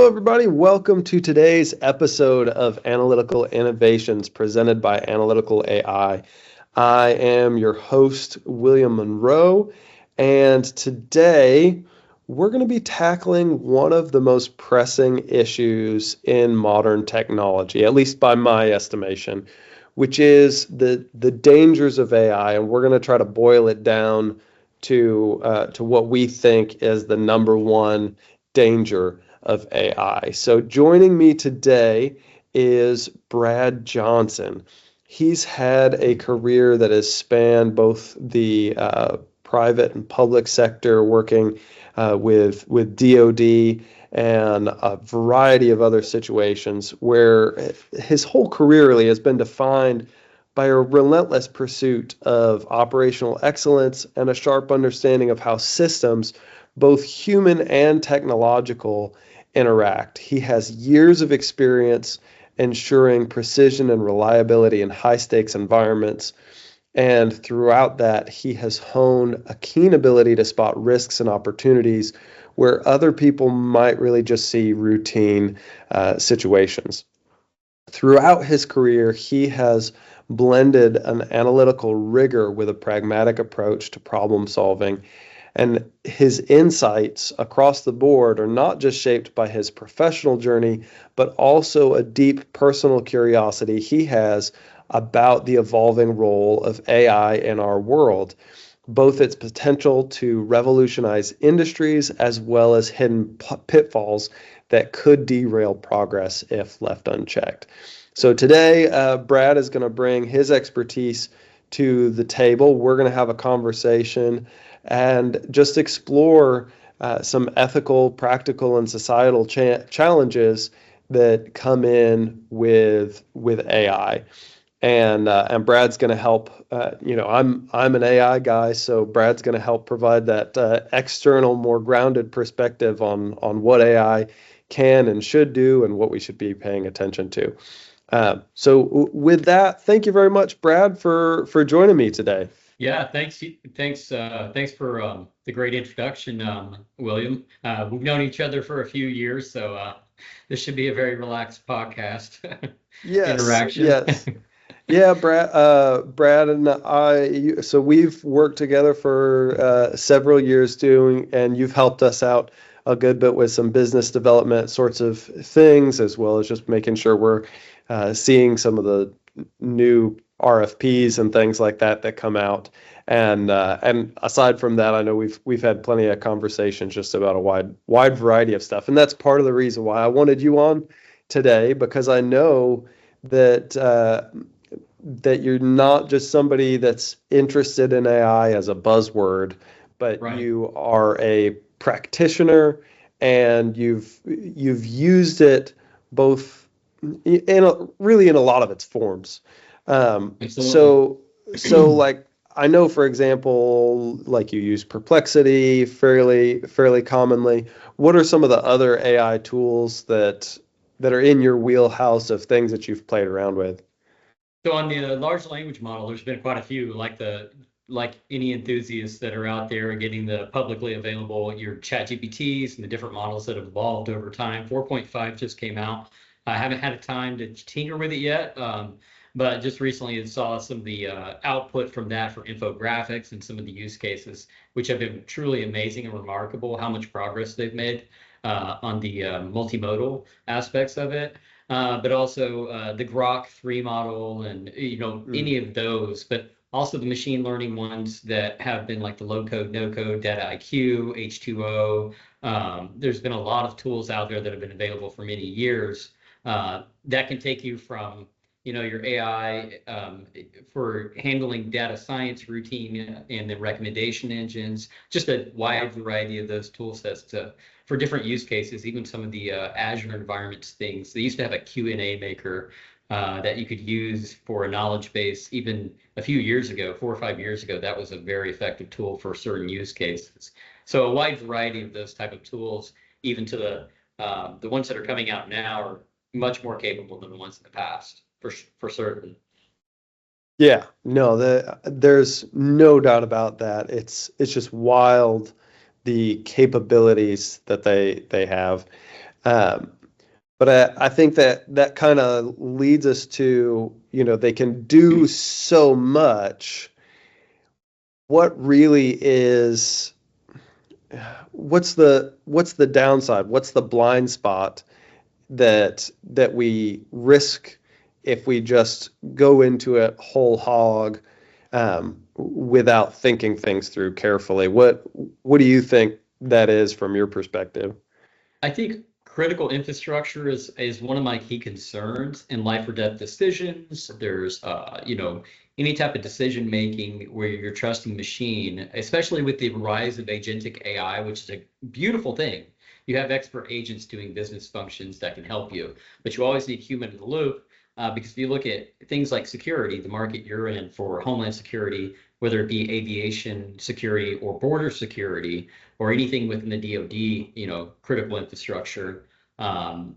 everybody. Welcome to today's episode of Analytical Innovations presented by Analytical AI. I am your host, William Monroe, and today we're going to be tackling one of the most pressing issues in modern technology, at least by my estimation, which is the dangers of AI, and we're going to try to boil it down to what we think is the number one danger of AI. So joining me today is Brad Johnson. He's had a career that has spanned both the private and public sector, working with DoD and a variety of other situations where his whole career really has been defined by a relentless pursuit of operational excellence and a sharp understanding of how systems, both human and technological, interact. He has years of experience ensuring precision and reliability in high stakes environments. And throughout that, he has honed a keen ability to spot risks and opportunities where other people might really just see routine situations. Throughout his career, he has blended an analytical rigor with a pragmatic approach to problem solving. And his insights across the board are not just shaped by his professional journey, but also a deep personal curiosity he has about the evolving role of AI in our world, both its potential to revolutionize industries as well as hidden pitfalls that could derail progress if left unchecked. So today, Brad is going to bring his expertise to the table. We're going to have a conversation and just explore some ethical, practical, and societal challenges that come in with AI. And Brad's going to help. I'm an AI guy, so Brad's going to help provide that external, more grounded perspective on what AI can and should do, and what we should be paying attention to. So with that, thank you very much, Brad, for joining me today. Yeah, thanks for the great introduction, William. We've known each other for a few years, so this should be a very relaxed podcast interaction. Yes. Yeah, Brad and so we've worked together for several years and you've helped us out a good bit with some business development sorts of things, as well as just making sure we're seeing some of the new RFPs and things like that come out. And aside from that, I know we've had plenty of conversations just about a wide variety of stuff, and that's part of the reason why I wanted you on today, because I know that that you're not just somebody that's interested in AI as a buzzword, but Right. you are a practitioner, and you've used it both really in a lot of its forms. Absolutely. So like I know, for example, like you use Perplexity fairly commonly. What are some of the other AI tools that are in your wheelhouse of things that you've played around with? So on the large language model, there's been quite a few, like any enthusiasts that are out there getting the publicly available your ChatGPTs and the different models that have evolved over time. 4.5 just came out. I haven't had a time to tinker with it yet, but just recently saw some of the output from that for infographics and some of the use cases, which have been truly amazing and remarkable how much progress they've made on the multimodal aspects of it. But also the Grok 3 model and any of those, but also the machine learning ones that have been like the low code, no code, Data IQ, H2O. There's been a lot of tools out there that have been available for many years that can take you from your AI for handling data science routine and the recommendation engines, just a wide variety of those tool sets for different use cases, even some of the Azure environments things. They used to have a Q&A maker that you could use for a knowledge base. Even a few years ago, 4 or 5 years ago, that was a very effective tool for certain use cases. So a wide variety of those type of tools, even to the ones that are coming out now, are much more capable than the ones in the past, for certain. Yeah, no, there's no doubt about that. It's just wild, the capabilities that they have. But I think that that kind of leads us to, they can do so much. What really is, what's the downside? What's the blind spot that we risk if we just go into it whole hog, without thinking things through carefully? What do you think that is from your perspective? I think critical infrastructure is one of my key concerns in life or death decisions. There's any type of decision making where you're trusting machine, especially with the rise of agentic AI, which is a beautiful thing. You have expert agents doing business functions that can help you, but you always need human in the loop. Because if you look at things like security, the market you're in for homeland security, whether it be aviation security or border security, or anything within the DoD, critical infrastructure, um,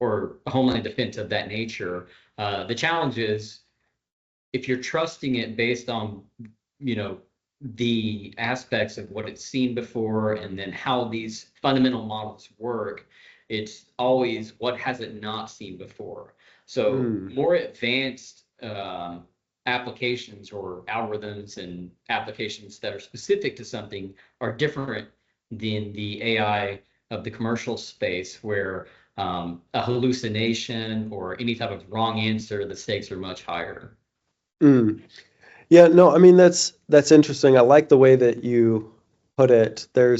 or homeland defense of that nature. The challenge is if you're trusting it based on, the aspects of what it's seen before and then how these fundamental models work, it's always what has it not seen before. So Mm, more advanced applications or algorithms and applications that are specific to something are different than the AI of the commercial space where a hallucination or any type of wrong answer, the stakes are much higher. mm. Yeah, no, I mean that's interesting. I like the way that you put it. There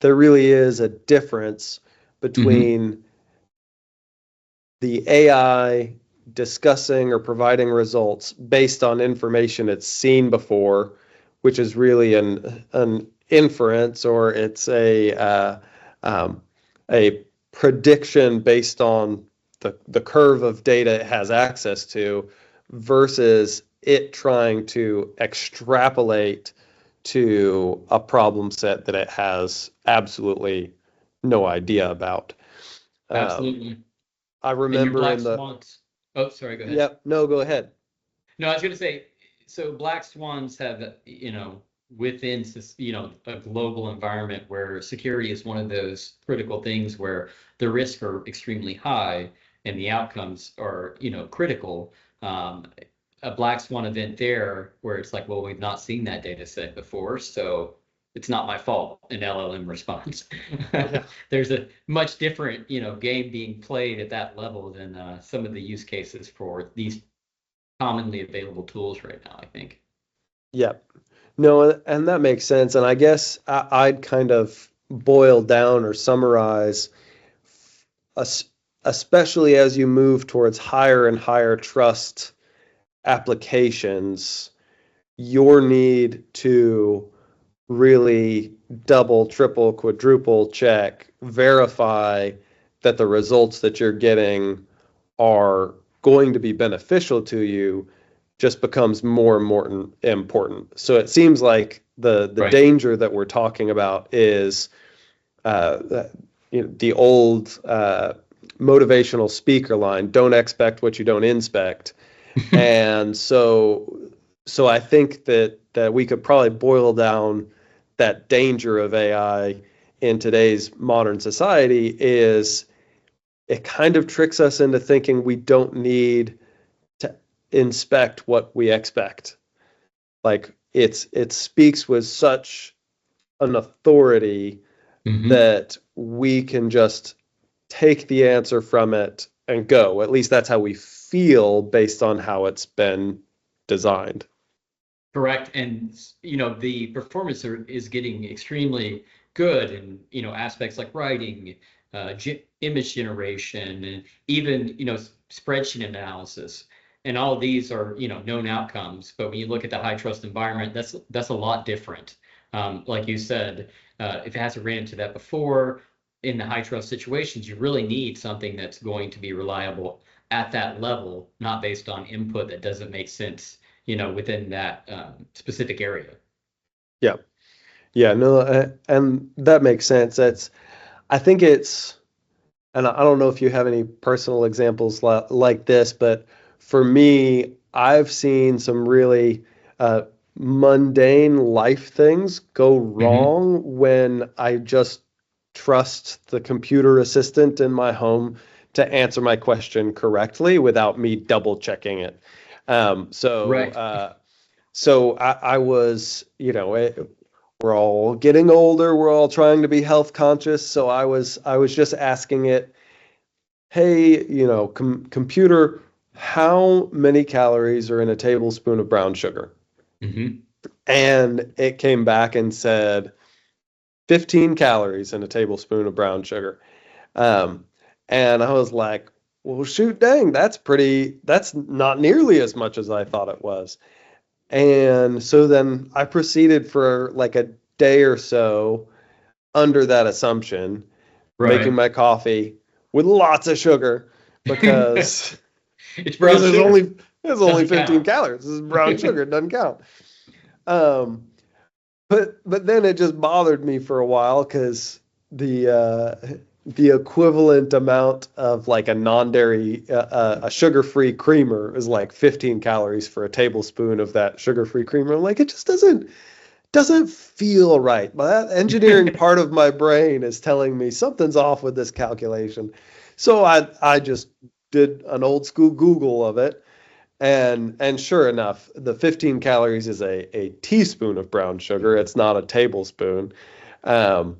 really is a difference Hmm. between the AI discussing or providing results based on information it's seen before, which is really an inference, or it's a prediction based on the curve of data it has access to, versus it trying to extrapolate to a problem set that it has absolutely no idea about. Um, Absolutely. I And your remember black in the swans. Oh, sorry, go ahead. Yep. No, go ahead. No, I was going to say, so black swans have, within, a global environment where security is one of those critical things where the risks are extremely high and the outcomes are, critical. Um, a black swan event there where it's like, well, we've not seen that data set before, so it's not my fault, an LLM response. Yeah. There's a much different, game being played at that level than some of the use cases for these commonly available tools right now, I think. Yep. No, and that makes sense. And I guess I'd kind of boil down or summarize, es- especially as you move towards higher and higher trust applications, your need to really double, triple, quadruple check, verify that the results that you're getting are going to be beneficial to you just becomes more and more important. So it seems like the Right. danger that we're talking about is, uh, the old motivational speaker line: "Don't expect what you don't inspect." And so I think that we could probably boil down that danger of AI in today's modern society is it kind of tricks us into thinking we don't need to inspect what we expect. Like it speaks with such an authority Hmm. that we can just take the answer from it and go. At least that's how we feel based on how it's been designed. Correct. And, the performance is getting extremely good in, aspects like writing, image generation, and even, spreadsheet analysis. And all of these are, known outcomes. But when you look at the high trust environment, that's a lot different. Like you said, if it hasn't ran into that before, in the high trust situations, you really need something that's going to be reliable at that level, not based on input that doesn't make sense, within that specific area. Yeah. Yeah, no, and that makes sense. I think and I don't know if you have any personal examples like this, but for me, I've seen some really mundane life things go Hmm. wrong when I just trust the computer assistant in my home to answer my question correctly without me double checking it. Um, so Right. uh, so I was, we're all getting older, we're all trying to be health conscious. So I was just asking it, hey, computer, how many calories are in a tablespoon of brown sugar? Hmm. And it came back and said 15 calories in a tablespoon of brown sugar. Um, and I was like, well, shoot, dang, that's not nearly as much as I thought it was. And so then I proceeded for like a day or so under that assumption, making Right. my coffee with lots of sugar because It's because brown sugar. there's only Doesn't 15 count. calories. This is brown sugar, it doesn't count. Um, but then it just bothered me for a while because the equivalent amount of like a non-dairy a sugar-free creamer is like 15 calories for a tablespoon of that sugar-free creamer. I'm like, it just doesn't feel right. But that engineering part of my brain is telling me something's off with this calculation. So I just did an old school Google of it, and sure enough, the 15 calories is a teaspoon of brown sugar. It's not a tablespoon. Um,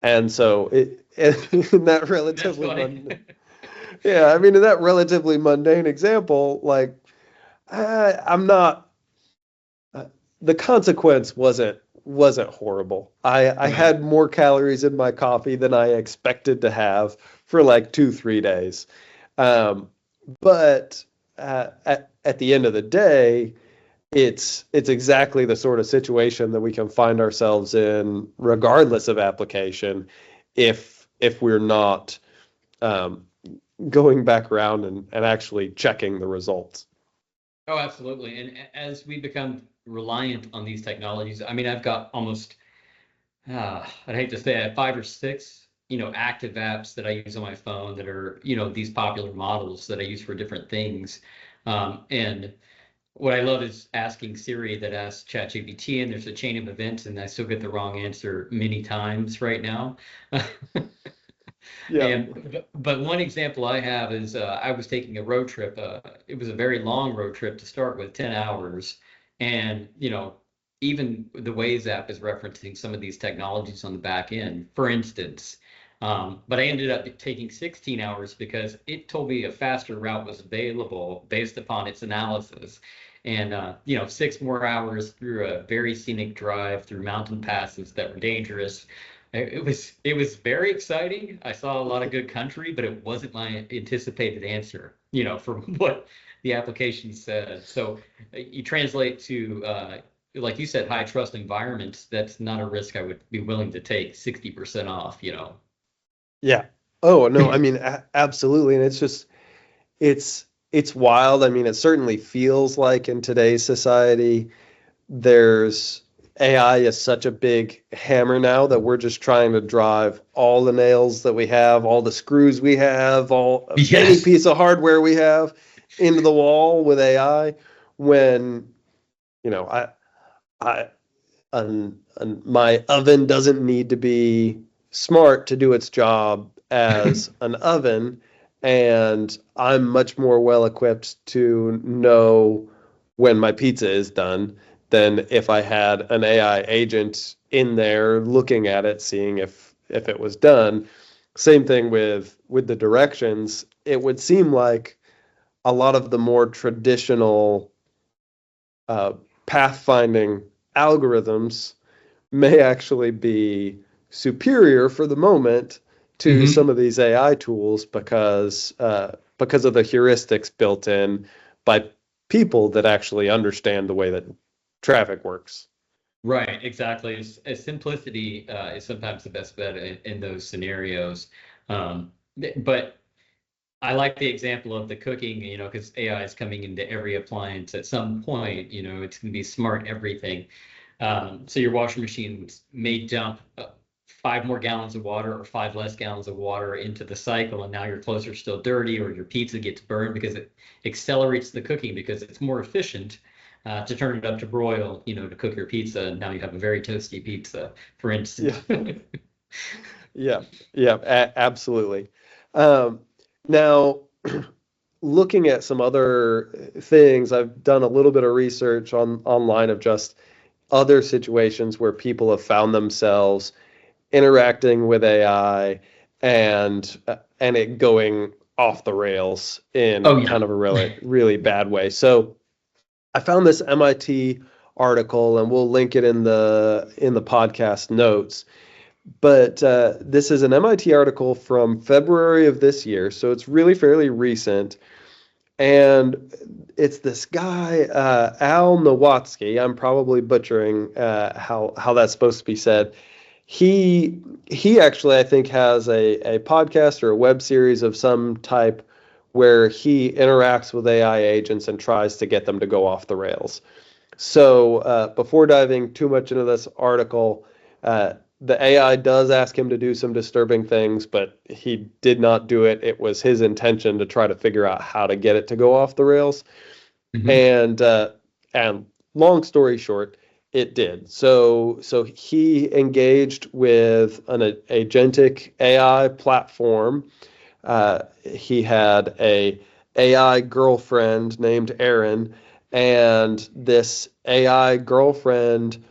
and so in that That's relatively funny. yeah, I mean, in that relatively mundane example, like I'm not uh, the consequence wasn't horrible. I Right. had more calories in my coffee than I expected to have for like 2, 3 days. Um, but at the end of the day, it's exactly the sort of situation that we can find ourselves in, regardless of application, if we're not um, going back around and actually checking the results. Oh, absolutely. And as we become reliant on these technologies, I mean, I've got almost, I'd hate to say it, 5 or 6, active apps that I use on my phone that are, these popular models that I use for different things. And what I love is asking Siri that asks ChatGPT, and there's a chain of events, and I still get the wrong answer many times right now. Yeah. But one example I have is I was taking a road trip. It was a very long road trip to start with, 10 hours. And, even the Waze app is referencing some of these technologies on the back end, for instance. But I ended up taking 16 hours because it told me a faster route was available based upon its analysis. And, 6 more hours through a very scenic drive through mountain passes that were dangerous. It was very exciting. I saw a lot of good country, but it wasn't my anticipated answer, from what the application said. So you translate to like you said, high trust environments, that's not a risk I would be willing to take 60% off. Yeah. Oh, no, I mean, absolutely. And it's it's wild. I mean, it certainly feels like in today's society, there's AI is such a big hammer now that we're just trying to drive all the nails that we have, all the screws we have, all any Yes. piece of hardware we have into the wall with AI when, you know, I my oven doesn't need to be smart to do its job as an oven, and I'm much more well equipped to know when my pizza is done than if I had an AI agent in there looking at it, seeing if it was done. Same thing with the directions. It would seem like a lot of the more traditional uh, pathfinding algorithms may actually be superior for the moment to some Hmm. of these AI tools because of the heuristics built in by people that actually understand the way that traffic works. Right, exactly. Simplicity is sometimes the best bet in those scenarios. But I like the example of the cooking, because AI is coming into every appliance at some point, it's going to be smart everything. So your washing machine may dump 5 more gallons of water or 5 less gallons of water into the cycle, and now your clothes are still dirty or your pizza gets burned because it accelerates the cooking because it's more efficient to turn it up to broil, to cook your pizza. And now you have a very toasty pizza, for Yeah, instance. yeah, yeah, absolutely. Um, Now, looking at some other things, I've done a little bit of research online of just other situations where people have found themselves interacting with AI and it going off the rails Oh in yeah. kind of a really bad way. So I found this MIT article, and we'll link it in the podcast notes. But this is an MIT article from February of this year, so it's really fairly recent. And it's this guy, Al Nowatzki. I'm probably butchering how that's supposed to be said. He actually, I think, has a podcast or a web series of some type where he interacts with AI agents and tries to get them to go off the rails. So before diving too much into this article, the AI does ask him to do some disturbing things, but he did not do it. It was his intention to try to figure out how to get it to go off the rails. Mhm. And uh, and long story short, it did. So he engaged with an agentic AI platform. He had a AI girlfriend named Erin, and this AI girlfriend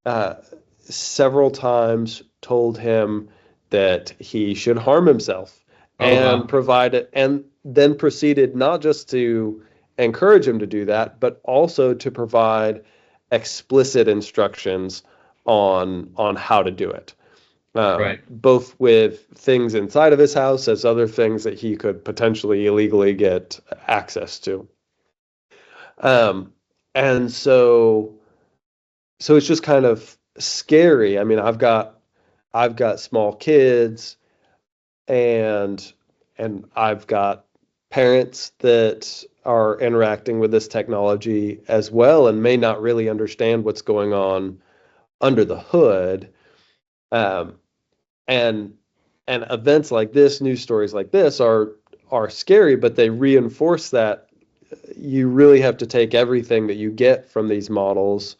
uh, several times told him that he should harm himself Oh and wow. provided and then proceeded not just to encourage him to do that, but also to provide explicit instructions on how to do it. Right. Both with things inside of his house as other things that he could potentially illegally get access to. Um, and so it's just kind of scary. I mean, I've got small kids and I've got parents that are interacting with this technology as well and may not really understand what's going on under the hood. Um, and and events like this, news stories like this are scary, but they reinforce that you really have to take everything that you get from these models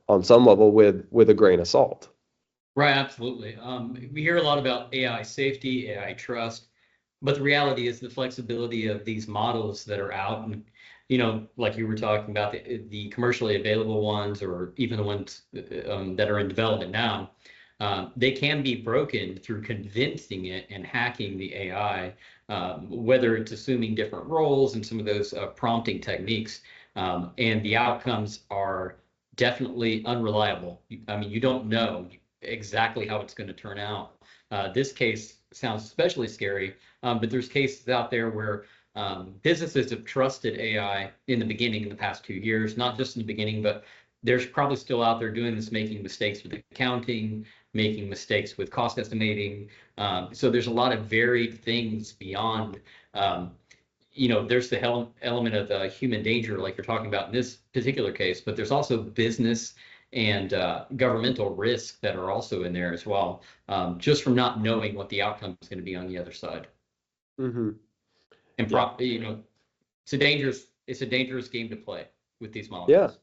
on some level with a grain of salt. Right, absolutely. We hear a lot about AI safety, AI trust, but the reality is the flexibility of these models that are out, and like you were talking about the commercially available ones, or even the ones that are in development now, they can be broken through convincing it and hacking the AI, whether it's assuming different roles and some of those prompting techniques, and the outcomes are definitely unreliable. I mean, you don't know exactly how it's going to turn out. This case sounds especially scary, but there's cases out there where businesses have trusted AI in the beginning, in the past 2 years, not just in the beginning, but there's probably still out there doing this, making mistakes with accounting, making mistakes with cost estimating. So there's a lot of varied things beyond. Um, there's the element of human danger, like you're talking about in this particular case, but there's also business and governmental risk that are also in there as well, just from not knowing what the outcome is going to be on the other side. Hmm. And Yeah. it's a dangerous game to play with these Yeah. molecules.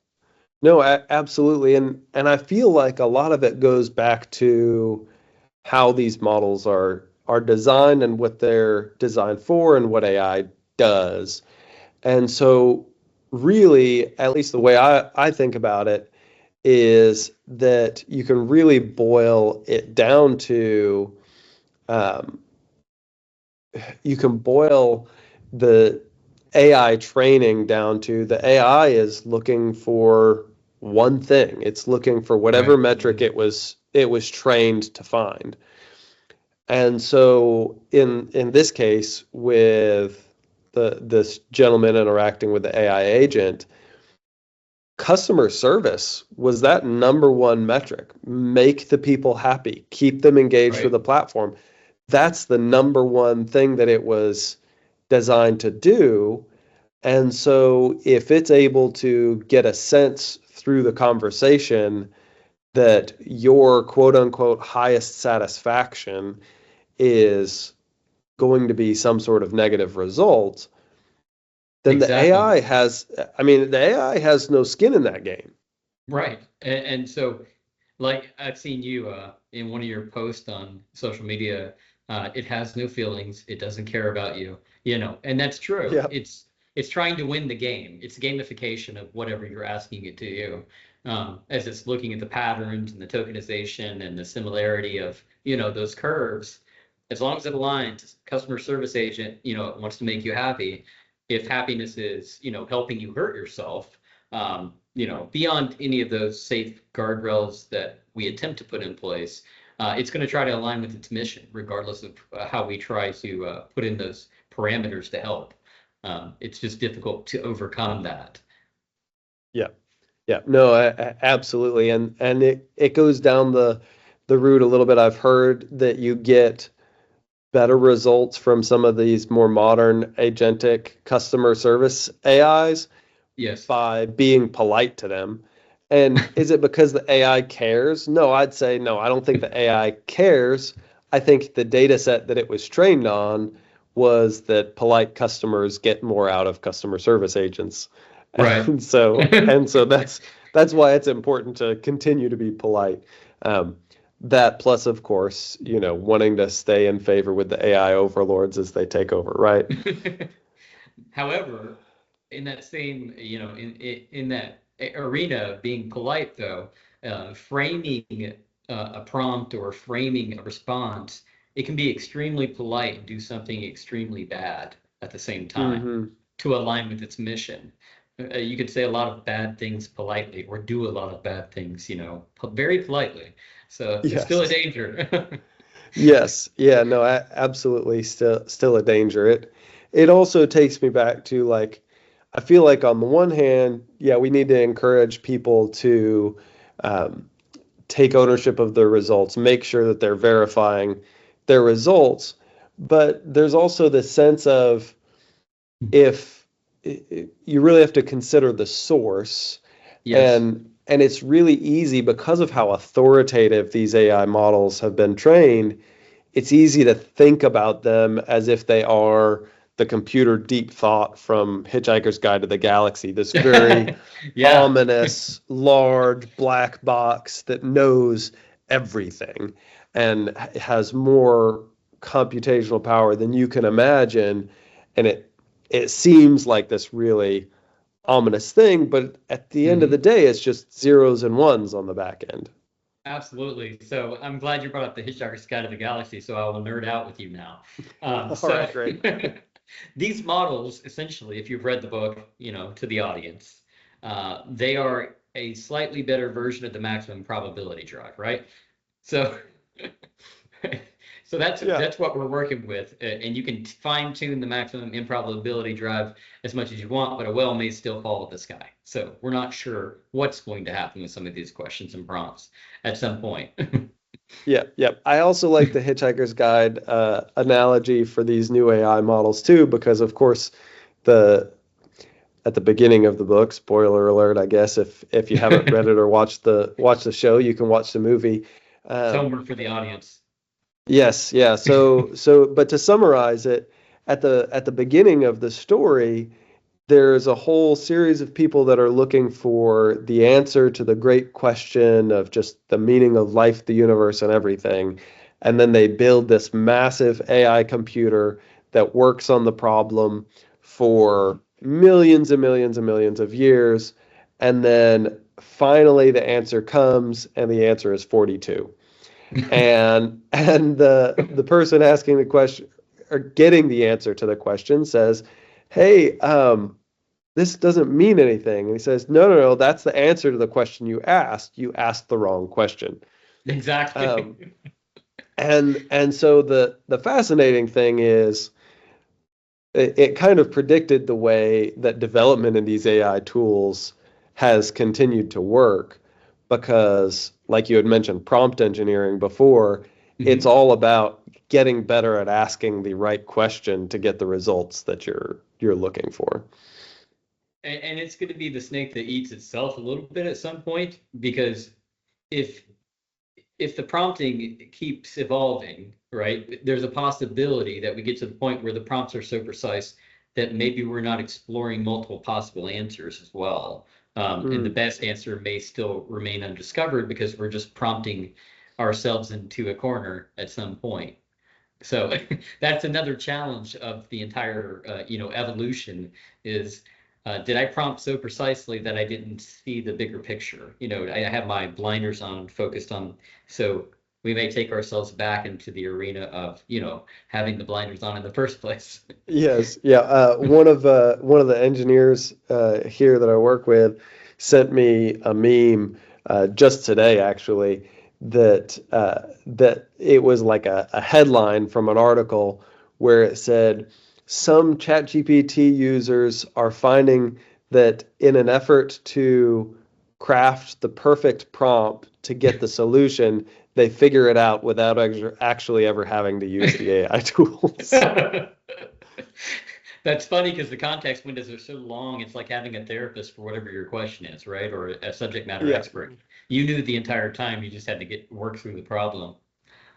No, absolutely. And I feel like a lot of it goes back to how these models are designed and what they're designed for and what AI does. And so really, at least the way I think about it, is that you can really boil it down to um, you can boil the AI training down to the AI is looking for one thing. It's looking for whatever Right. metric it was trained to find. And so in this case with this gentleman interacting with the AI agent, customer service was that number one metric. Make the people happy, keep them engaged with Right. the platform. That's the number one thing that it was designed to do. And so if it's able to get a sense through the conversation that your quote unquote highest satisfaction is going to be some sort of negative result, then the Exactly. AI has, I mean, the AI has no skin in that game. Right. And so, like, I've seen you in one of your posts on social media. It has no feelings. It doesn't care about you, and that's true. Yeah. It's trying to win the game. It's gamification of whatever you're asking it to do. As it's looking at the patterns and the tokenization and the similarity of, those curves. As long as it aligns, customer service agent, it wants to make you happy. If happiness is, helping you hurt yourself, beyond any of those safe guardrails that we attempt to put in place, it's going to try to align with its mission, regardless of how we try to put in those parameters to help. It's just difficult to overcome that. Yeah. Yeah. No, absolutely. And it goes down the route a little bit. I've heard that you get better results from some of these more modern agentic customer service AIs Yes. by being polite to them. And is it because the AI cares? No, I'd say no. I don't think the AI cares. I think the data set that it was trained on was that polite customers get more out of customer service agents. Right. And so that's why it's important to continue to be polite. Um, that plus, of course, wanting to stay in favor with the AI overlords as they take over, right? However, in that same, in that arena, being polite though, framing a prompt or framing a response, it can be extremely polite and do something extremely bad at the same time Hmm. to align with its mission. You could say a lot of bad things politely, or do a lot of bad things, very politely. So it's still a Yes. danger. Yes. Yeah, no, absolutely still a danger. It also takes me back to like I feel like on the one hand, yeah, we need to encourage people to um, take ownership of their results, make sure that they're verifying their results. But there's also this sense of if you really have to consider the source, Yes. and it's really easy because of how authoritative these AI models have been trained. It's easy to think about them as if they are the computer deep thought from Hitchhiker's Guide to the Galaxy, this very Yeah. ominous, large black box that knows everything and has more computational power than you can imagine. And it seems like this really ominous thing, but at the end of the Mhm. day, it's just zeros and ones on the back end. Absolutely. So I'm glad you brought up the Hitchhiker's Guide to the Galaxy, so I will nerd out with you now. All So right, great. these models, essentially, if you've read the book, to the audience, they are a slightly better version of the maximum probability drive, right? So so that's Yeah. that's what we're working with, and you can fine tune the maximum improbability drive as much as you want, but a whale may still fall with the sky. So we're not sure what's going to happen with some of these questions and prompts at some point. Yeah, yeah. I also like the Hitchhiker's Guide analogy for these new AI models too, because of course, the at the beginning of the book, spoiler alert, I guess if you haven't read it or watched the show, you can watch the movie. It's Um, homework for the audience. yes, yeah. But to summarize it, at the beginning of the story, there's a whole series of people that are looking for the answer to the great question of just the meaning of life, the universe, and everything. And then they build this massive AI computer that works on the problem for millions and millions and millions of years. And then finally the answer comes, and the answer is 42. And the person asking the question or getting the answer to the question says, "Hey, this doesn't mean anything." And he says, "No, no, no, that's the answer to the question you asked. You asked the wrong question." Exactly. Um, and so the fascinating thing is it kind of predicted the way that development in these AI tools has continued to work because, like you had mentioned, prompt engineering before, it's Mhm. all about getting better at asking the right question to get the results that you're looking for. And it's going to be the snake that eats itself a little bit at some point, because if if the prompting keeps evolving, right, there's a possibility that we get to the point where the prompts are so precise that maybe we're not exploring multiple possible answers as well. And the Mm, best answer may still remain undiscovered because we're just prompting ourselves into a corner at some point. So that's another challenge of the entire, evolution is, did I prompt so precisely that I didn't see the bigger picture? I have my blinders on, focused on, so we may take ourselves back into the arena of, having the blinders on in the first place. Yes, yeah. One of the engineers here that I work with sent me a meme just today, actually, that it was like a headline from an article where it said some ChatGPT users are finding that in an effort to craft the perfect prompt to get the solution, they figure it out without actually ever having to use the AI tools. That's funny because the context windows are so long. It's like having a therapist for whatever your question is, right? Or a subject matter Yeah. expert. You knew the entire time. You just had to get work through the problem.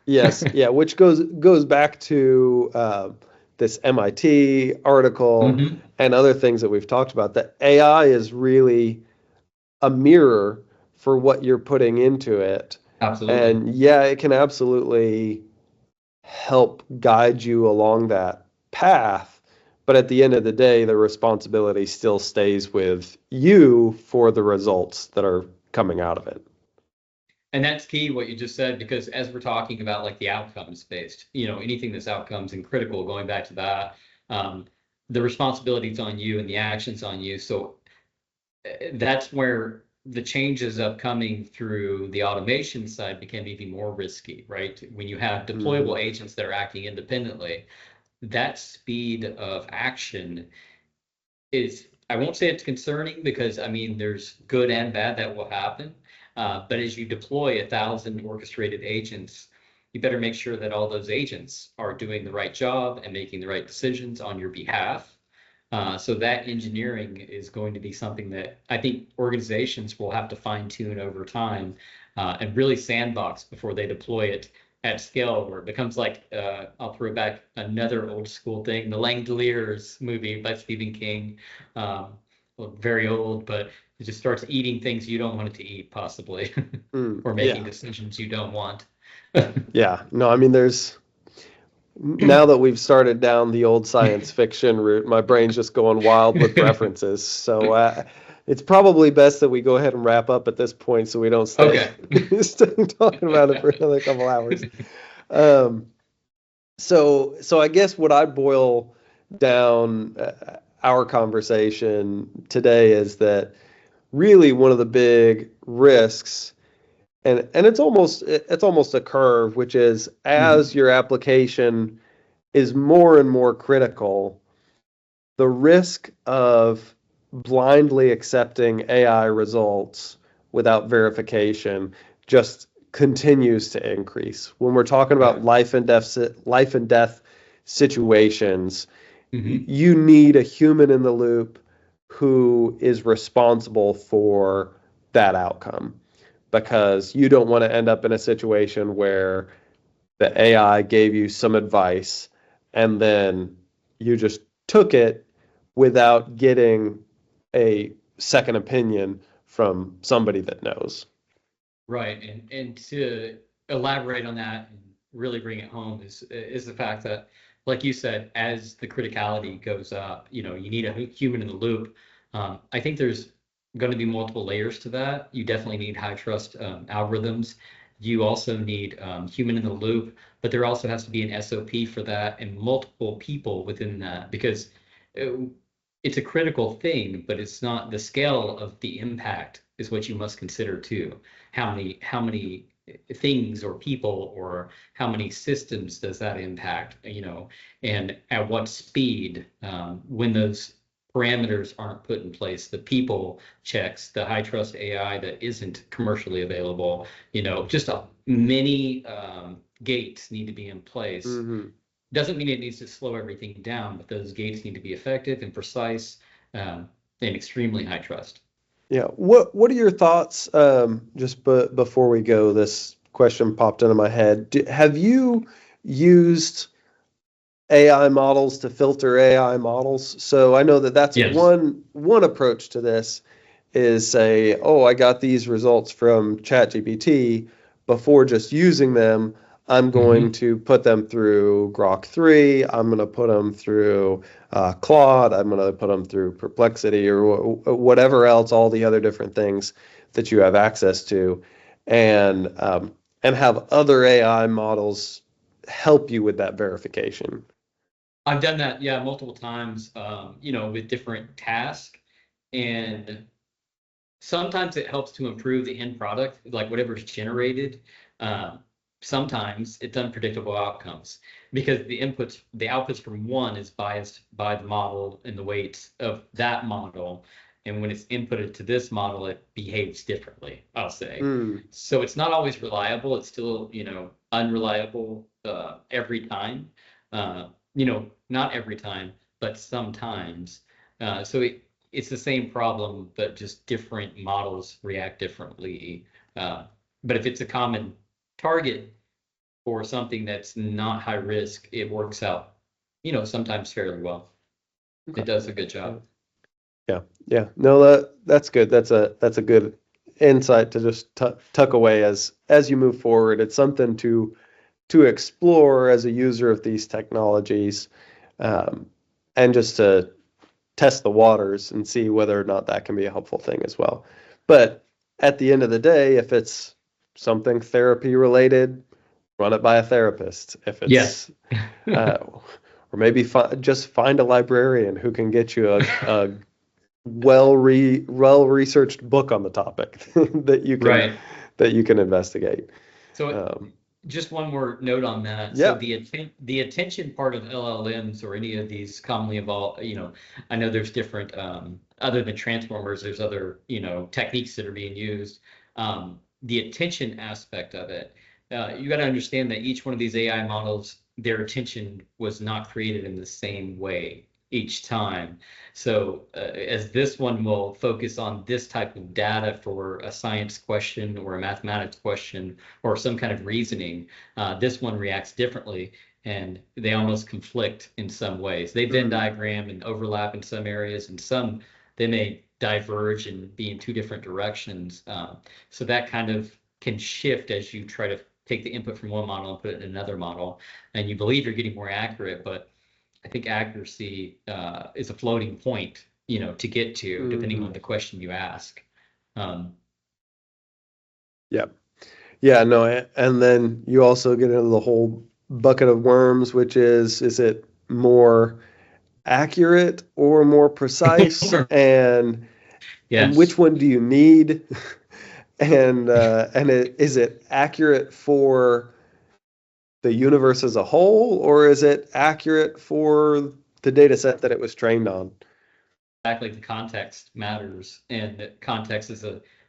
Yes. Yeah. Which goes back to this MIT article Hmm. and other things that we've talked about. That AI is really a mirror for what you're putting into it, Absolutely. and yeah, it can absolutely help guide you along that path. But at the end of the day, the responsibility still stays with you for the results that are coming out of it. And that's key what you just said, because as we're talking about like the outcomes based, anything that's outcomes and critical, going back to that, um, the responsibility's on you and the action's on you. So that's where the changes upcoming through the automation side became even more risky, right? When you have Hmm. deployable agents that are acting independently, that speed of action is, I won't say it's concerning because I mean there's good and bad that will happen. But as you deploy 1,000 orchestrated agents, you better make sure that all those agents are doing the right job and making the right decisions on your behalf. So that engineering is going to be something that I think organizations will have to fine tune over time, and really sandbox before they deploy it at scale, where it becomes like, I'll throw back another old school thing, the Langoliers movie by Stephen King. Well, very old, but it just starts eating things you don't want it to eat, possibly, Mm, or making yeah. decisions you don't want. Yeah. No, I mean, there's now that we've started down the old science fiction route, my brain's just going wild with references. So it's probably best that we go ahead and wrap up at this point so we don't stay, Okay. stay talking about it for another couple hours. Um, so I guess what I boil down our conversation today is that really one of the big risks, and it's almost a curve, which is as Mhm. your application is more and more critical, the risk of blindly accepting AI results without verification just continues to increase. When we're talking about Right. life and death situations, Mhm. you need a human in the loop who is responsible for that outcome, because you don't want to end up in a situation where the AI gave you some advice and then you just took it without getting a second opinion from somebody that knows. Right, and to elaborate on that and really bring it home is the fact that, like you said, as the criticality goes up, you need a human in the loop. I think there's going to be multiple layers to that. You definitely need high trust algorithms. You also need human in the loop, but there also has to be an SOP for that and multiple people within that, because it, it's a critical thing, but it's not, the scale of the impact is what you must consider too. How many things or people or how many systems does that impact, and at what speed, when those parameters aren't put in place, the people checks, the high trust AI that isn't commercially available, just many gates need to be in place. Hmm. Doesn't mean it needs to slow everything down, but those gates need to be effective and precise, um, and extremely high trust. Yeah. What are your thoughts? Just before we go, this question popped into my head. Have you used AI models to filter AI models? So I know that that's Yes. one approach to this is say, oh, I got these results from ChatGPT before just using them. I'm going Hmm. to put them through Grok 3. I'm going to put them through Claude. I'm going to put them through Perplexity or whatever else, all the other different things that you have access to, and and have other AI models help you with that verification. I've done that, yeah, multiple times, with different tasks. And sometimes it helps to improve the end product, like whatever's generated. Um, Sometimes it's unpredictable outcomes because the outputs from one is biased by the model and the weights of that model. And when it's inputted to this model, it behaves differently, I'll say. Mm, So it's not always reliable. It's still, unreliable every time. Not every time, but sometimes. It's the same problem, but just different models react differently. But if it's a common target for something that's not high risk, it works out, sometimes fairly well. It okay. does a good Yeah. job. Yeah. Yeah. No, that's good. That's a good insight to just tuck away as you move forward. It's something to explore as a user of these technologies, um, and just to test the waters and see whether or not that can be a helpful thing as well. But at the end of the day, if it's something therapy related, run it by a therapist. If Yes. it's or maybe just find a librarian who can get you a well researched book on the topic that you can Right. investigate. So Um, just one more note on that. So yeah. the attention part of LLMs or any of these commonly evolved, I know there's different other than transformers, there's other, techniques that are being used. The attention aspect of it, you got to understand that each one of these AI models, their attention was not created in the same way each time. So as this one will focus on this type of data for a science question or a mathematics question or some kind of reasoning, this one reacts differently, and they almost conflict in some ways. They Venn Mm, diagram and overlap in some areas, and some they may diverge and be in two different directions. So that kind of can shift as you try to take the input from one model and put it in another model, and you believe you're getting more accurate, but I think accuracy is a floating point, to get to depending on mhm. the question you ask. Um, Yeah. Yeah, no, and then you also get into the whole bucket of worms, which is it more accurate or more precise, and which yes. one do you need? Is it accurate for the universe as a whole, or is it accurate for the data set that it was trained on? Exactly, the context matters, and that context is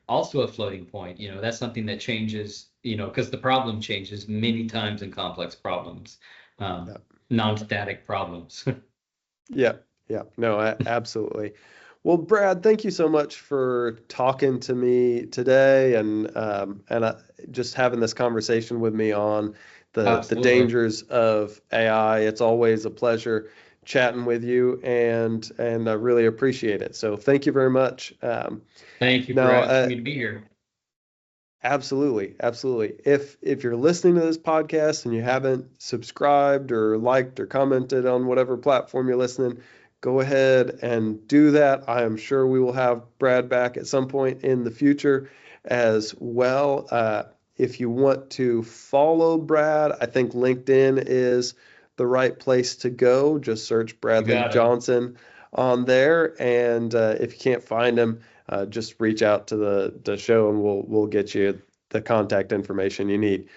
also a floating point. That's something that changes, because the problem changes many times in complex problems, um, Yeah, non-static problems. yeah, yeah. No, absolutely. Well, Brad, thank you so much for talking to me today and just having this conversation with me on the Absolutely. dangers of AI. It's always a pleasure chatting with you, and I really appreciate it. So thank you very much. Thank you for Now, asking me to be here. absolutely, absolutely. If you're listening to this podcast and you haven't subscribed or liked or commented on whatever platform you're listening, go ahead and do that. I am sure we will have Brad back at some point in the future as well. If you want to follow Brad, I think LinkedIn is the right place to go. Just search You Bradley got it. Johnson on there, and if you can't find him, just reach out to the show and we'll get you the contact information you need.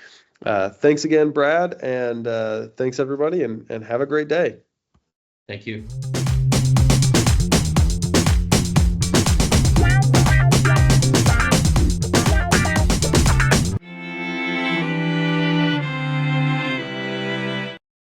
Thanks again, Brad, and thanks everybody, and have a great day. Thank you.